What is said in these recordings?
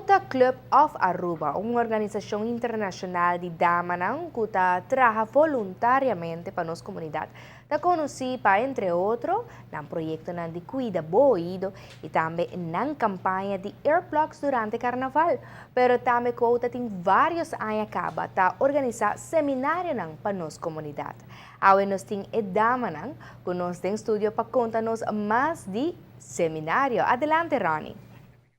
Quota Club of Aruba, uma organização internacional de damas que trabalha voluntariamente para a nossa comunidade. Está conhecida, entre outros, no projeto de cuida boido e também na campanha de Airplugs durante o carnaval. Pero também Quota tem vários anos acaba para organizar seminários para a nossa comunidade. Agora nós temos a dama que nós temos estúdio para contar-nos mais de seminário. Adelante, Ronnie.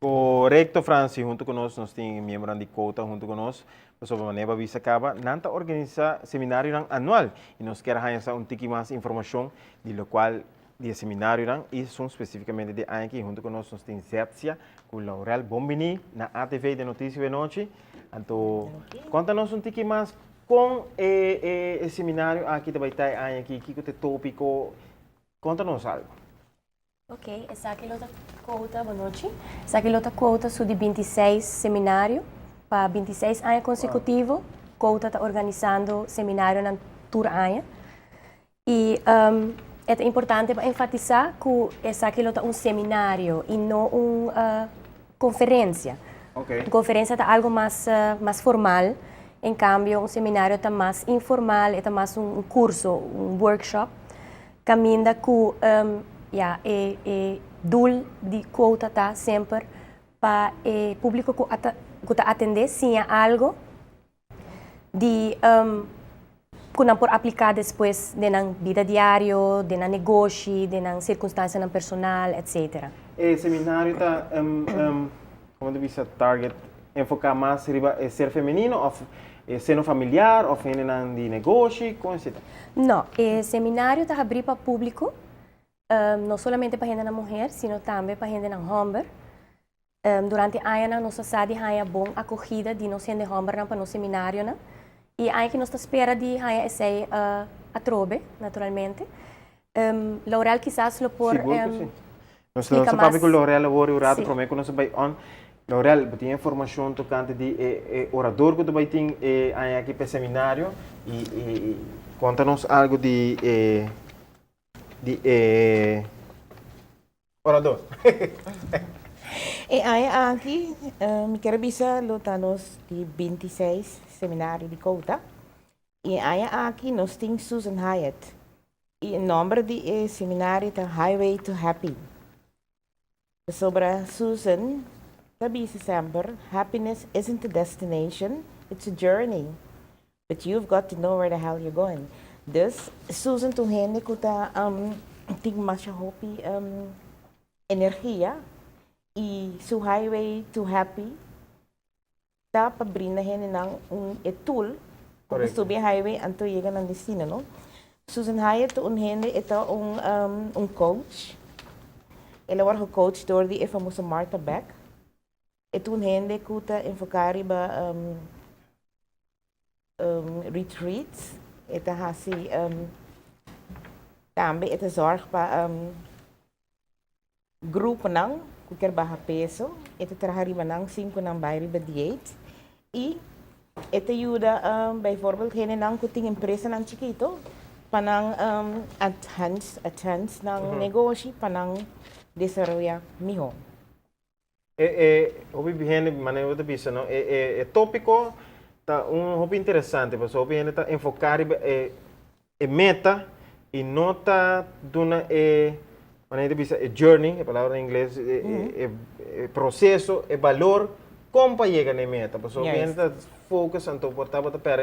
Correcto, Francis. Junto conosco, nós temos membros de Quota junto conosco. Sobre a maneira visa acaba, nanta organiza seminário anual e nós queremos um pouco mais informação do qual de seminário e são especificamente de aqui junto conosco nós temos Zétia com Laurel Bombini na ATV de Notícias de Noite. Então, conta-nos um pouco mais com o seminário aqui também está aqui que é tópico. Conta-nos algo. Ok, essa aqui é a Quota, boa noite. Essa aqui é a Quota sobre 26 seminário. Para 26 anos consecutivos, Quota está organizando seminário na tour ano. E é importante para enfatizar que essa aqui é um seminário e não uma conferência. Okay. A conferência está algo mais formal, em cambio, um seminário está mais informal, é mais um curso, um workshop, caminha que o dul de Quota está sempre para o público que está atender se há algo de que não pode aplicar depois na vida diária, na negócio, na circunstância personal, etc. O seminário está, como de vista target, enfocar mais em ser feminino, ou ser familiar, ou de negócio, como assim? Não, o seminário está aberto para o público, não somente para a mulher, sino também para a homem. Durante a ano, nós temos uma boa acolhida de nós de homem para o seminário. E aí que nós esperamos de esse a trobe, naturalmente. Laurel quizás lo por nós sabemos que o Laurel agora é o rato para mim que nós vai on. Laurel, tem informação tocante de orador que vai ter aqui para o seminário e conta-nos algo de orador. E aí aqui, me quero bisa lutanos de 26 seminário de Quota. E aí aqui nós temos Susan Hyatt. E o nome de seminário é Highway to Happy. Sobre Susan, sabi sempre, happiness isn't a destination, it's a journey. But you've got to know where the hell you're going. Dus Susan toen hende kuta ting masya hopi energia. E su highway to happy ta pabrinda hen ng tool kung subir highway anto llega ng destino no. Susan Hyatt un hende ito coach. Ela war coach door die famosa Martha Beck. Ito un hende kuta enfocari ba retreats. Ito hasi tambe ito zorg pa grupo ng qualquer barra peso, ito trahariba ng 5 ng bairi ba diet, e ito ajuda, bijvoorbeeld, hene ng kuting empresa ng chiquito, panang advance ng negosyo, panang desarrolla miho. Hobby hene, maneiro da bisa, no? Tópico, tá hobby interessante, mas hobby hene tá enfocar meta, e nota duna maneira de é journey, a palavra em inglês, é processo, é valor, como para chegar na meta. Porque a gente foca em portar para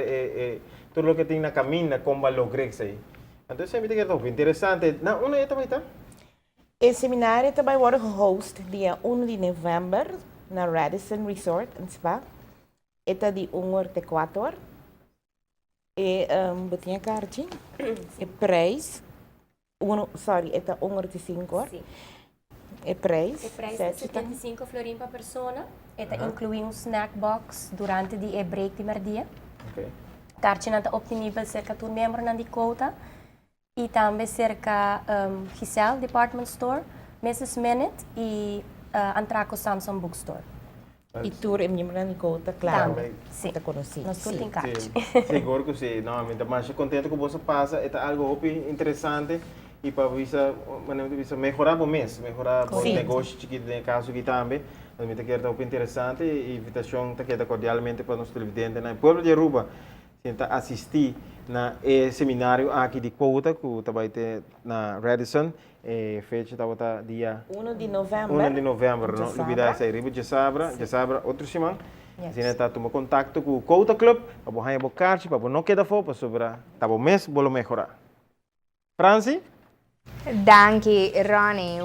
tudo o que tem na caminho, como lograr isso aí. Então, isso é muito interessante. Na onde também está? O seminário também vai host dia 1 de novembro na Radisson Resort and Spa. Ito di Ungor Equator. E butinha carte. E prijs. Esta 1,85. Sim. E preço? O preço é 75 florim por pessoa. Esta inclui snack box durante o break de merdia. Okay. Carte está obtível cerca de membro de Quota. E também cerca Giselle Department Store, Mrs. Minute e Antraco Samsung Bookstore. E tour em membro de Quota, claro. Sim. Está conhecido. Nós tudo em carte. Seguro que sim. Não, mas contente que você passa. É algo interessante. e para bisa melhorar o mês, melhorar o Correto. negócio chiquito de caso que também. A mim quer dar interessante e invitação tá queda cordialmente para os televidentes na Pueblo de Aruba tenta assistir na seminário aqui de Quota que vai ter na Radisson fecha tá dia 1 de novembro. 1 de novembro, não? Sabra. Lubida essa riba de Sabra, outro semana. Assim, tá tomando contato com o Quota Club, para você bocar, para não quedar fora, sobre tá bom mês, bolo melhorar. Franci? Danke, Ronnie.